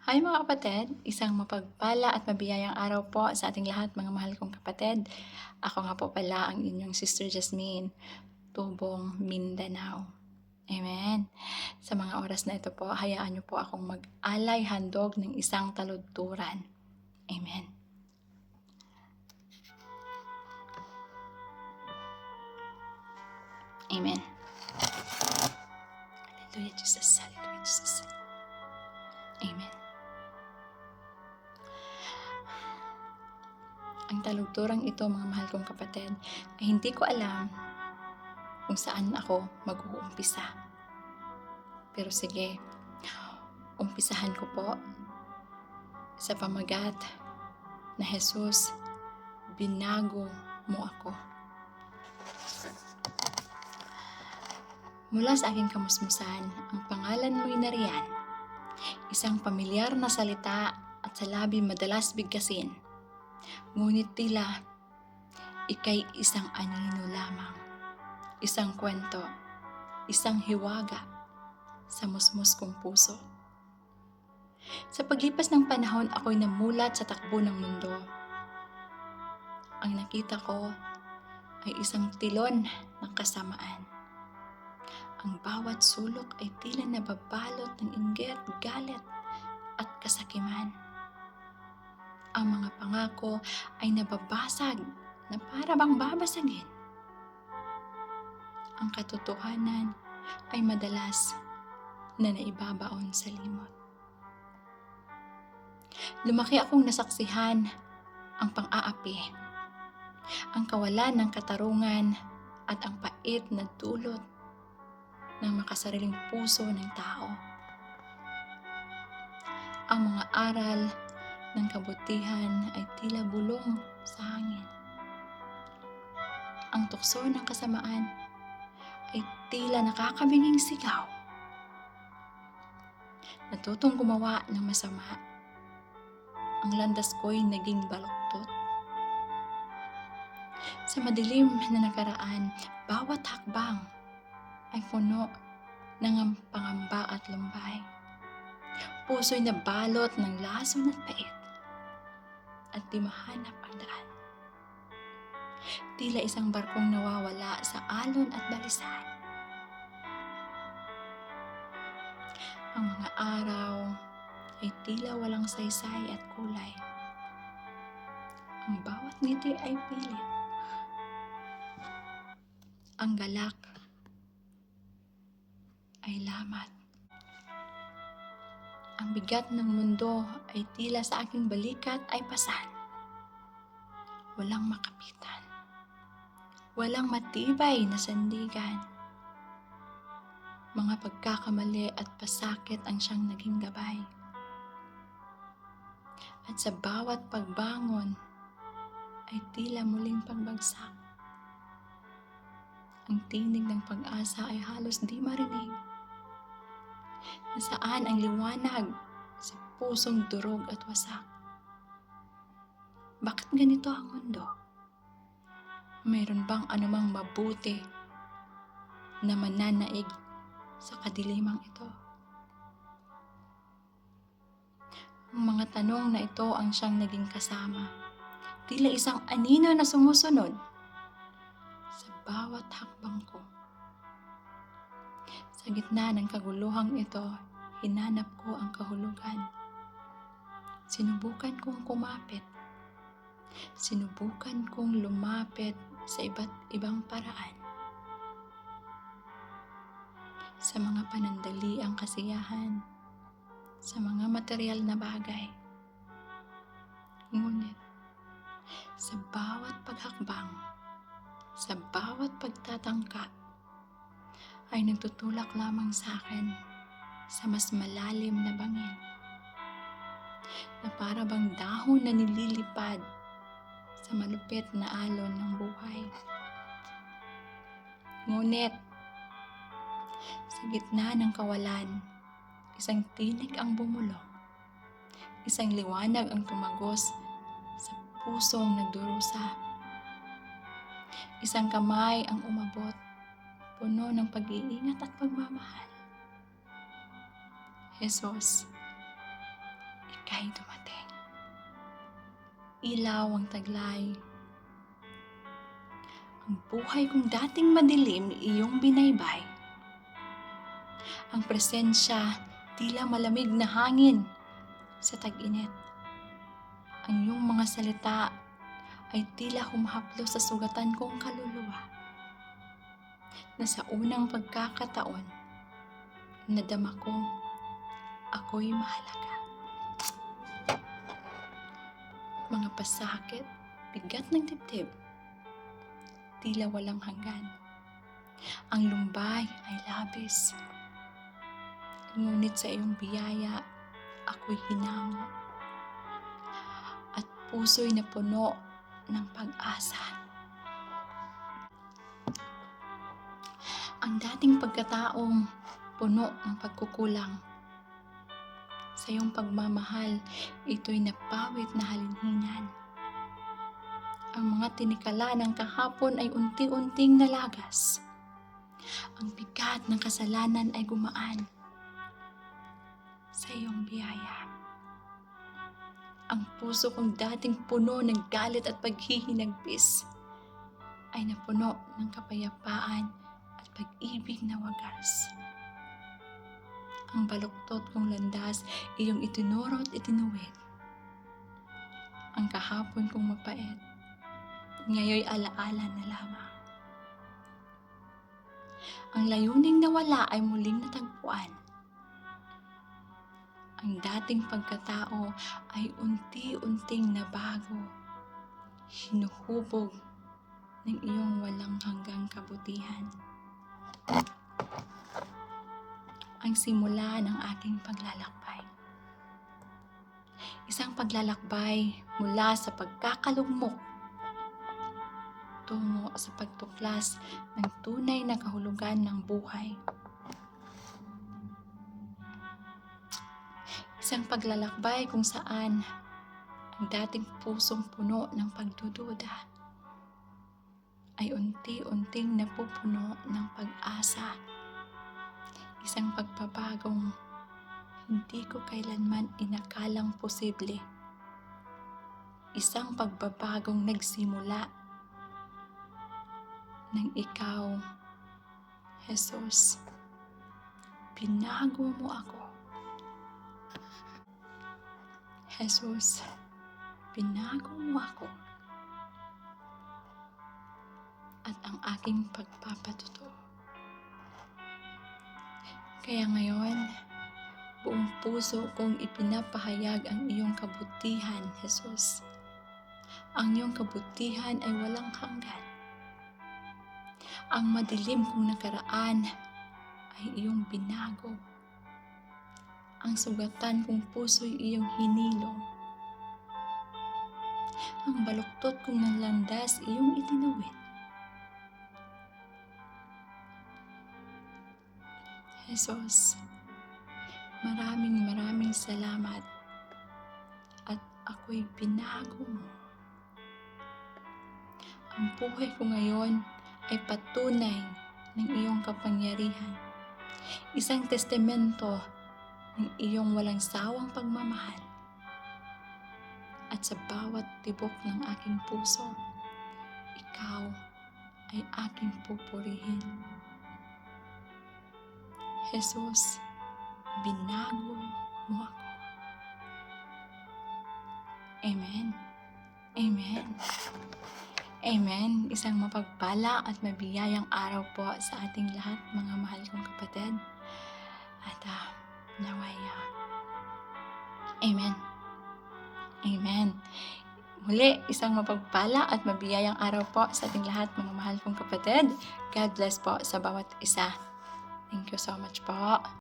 Hi mga kapatid, isang mapagpala at mabiyayang araw po sa ating lahat mga mahal kong kapatid. Ako nga po pala ang inyong Sister Jasmine, Tubong, Mindanao. Amen. Sa mga oras na ito po, hayaan niyo po akong mag-alay handog ng isang taludturan. Amen. Amen. Hallelujah, Jesus. Hallelujah, Jesus. Amen. Ang taludturang ito, mga mahal kong kapatid, ay hindi ko alam kung saan ako mag-uumpisa. Pero sige, umpisahan ko po sa pamagat na Jesus, binago mo ako. Mula sa aking kamusmusan, ang pangalan mo'y nariyan, isang pamilyar na salita at sa labi madalas bigkasin. Ngunit tila, ika'y isang anino lamang, isang kwento, isang hiwaga sa musmus kong puso. Sa paglipas ng panahon, ako'y namulat sa takbo ng mundo. Ang nakita ko ay isang tilon ng kasamaan. Ang bawat sulok ay tila nababalot ng inggit, galit at kasakiman. Ang mga pangako ay nababasag na para bang babasagin. Ang katotohanan ay madalas na naibabaon sa limot. Lumaki akong nasaksihan ang pang-aapi, ang kawalan ng katarungan at ang pait na dulot ng makasariling puso ng tao. Ang mga aral ng kabutihan ay tila bulong sa hangin. Ang tukso ng kasamaan ay tila nakakabinging sigaw. Natutong gumawa ng masama. Ang landas ko'y naging baluktot. Sa madilim na nakaraan, bawat hakbang ay puno ng pangamba at lumbay. Puso'y nabalot ng lason at pait at di mahanap ang daan. Tila isang barkong nawawala sa alon at balisan. Ang mga araw ay tila walang saysay at kulay. Ang bawat ngiti ay pilit. Ang galak ay lamat. Ang bigat ng mundo ay tila sa aking balikat ay pasan. Walang makapitan. Walang matibay na sandigan. Mga pagkakamali at pasakit ang siyang naging gabay. At sa bawat pagbangon ay tila muling pagbagsak. Ang tinig ng pag-asa ay halos di marinig. Nasaan ang liwanag sa pusong durog at wasak? Bakit ganito ang mundo? Mayroon bang anumang mabuti na mananaig sa kadilimang ito? Ang mga tanong na ito ang siyang naging kasama. Tila isang anino na sumusunod sa bawat hakbang ko. Sa gitna ng kaguluhang ito, hinanap ko ang kahulugan. Sinubukan kong kumapit. Sinubukan kong lumapit sa iba't ibang paraan. Sa mga panandaliang kasiyahan, sa mga material na bagay. Ngunit, sa bawat paghakbang, sa bawat pagtatangka, ay nagtutulak lamang sa akin sa mas malalim na bangin. Na para bang dahon na nililipad sa malupit na alon ng buhay. Ngunit, sa gitna ng kawalan, isang tinig ang bumulong. Isang liwanag ang tumagos sa pusong nagdurusa. Isang kamay ang umabot, puno ng pag-iingat at pagmamahal. Jesus, ika'y dumating. Ilaw ang taglay. Ang buhay kong dating madilim, iyong binaybay. Ang presensya, tila malamig na hangin sa tag-init. Ang iyong mga salita ay tila humahaplo sa sugatan kong kaluluwa. Na sa unang pagkakataon, nadama kong ako'y mahalaga. Mga pasakit, bigat ng dibdib, tila walang hanggan. Ang lumbay ay labis. Ngunit sa iyong biyaya, ako'y hinango. At puso'y napuno ng pag-asa. Ang dating pagkataong puno ng pagkukulang, sa iyong pagmamahal, ito'y napawit na halinhinan. Ang mga tinikala ng kahapon ay unti-unting nalagas. Ang bigat ng kasalanan ay gumaan sa iyong biyaya. Ang puso kong dating puno ng galit at paghihinagpis ay napuno ng kapayapaan at pag-ibig na wagas. Ang baluktot kong landas, iyong itinuro at itinuwid. Ang kahapon kong mapait, ngayoy alaala na lamang. Ang layuning nawala ay muling natagpuan. Ang dating pagkatao ay unti-unting nabago. Hinuhubog ng iyong walang hanggang kabutihan. Ang simula ng aking paglalakbay. Isang paglalakbay mula sa pagkakalugmok tungo sa pagtuklas ng tunay na kahulugan ng buhay. Isang paglalakbay kung saan ang dating pusong puno ng pagdududa ay unti-unting napupuno ng pag-asa. Isang pagbabagong hindi ko kailanman inakalang posible. Isang pagbabagong nagsimula nang ikaw, Jesus, binago mo ako. Jesus, binago mo ako. At ang aking pagpapatuto. Kaya ngayon, buong puso kong ipinapahayag ang iyong kabutihan, Jesus. Ang iyong kabutihan ay walang hanggan. Ang madilim kong nakaraan ay iyong binago. Ang sugatan kong puso'y iyong hinilom. Ang baluktot kong nanlandas iyong itinuwid. Jesus, maraming salamat at ako'y binago mo. Ang buhay ko ngayon ay patunay ng iyong kapangyarihan. Isang testamento ng iyong walang sawang pagmamahal. At sa bawat tibok ng aking puso, ikaw ay aking pupurihin. Jesus, binago mo ako. Amen. Amen. Amen. Isang mapagpala at mabiyayang araw po sa ating lahat, mga mahal kong kapatid. At naway, Amen. Amen. Muli, isang mapagpala at mabiyayang araw po sa ating lahat, mga mahal kong kapatid. God bless po sa bawat isa. Thank you so much po.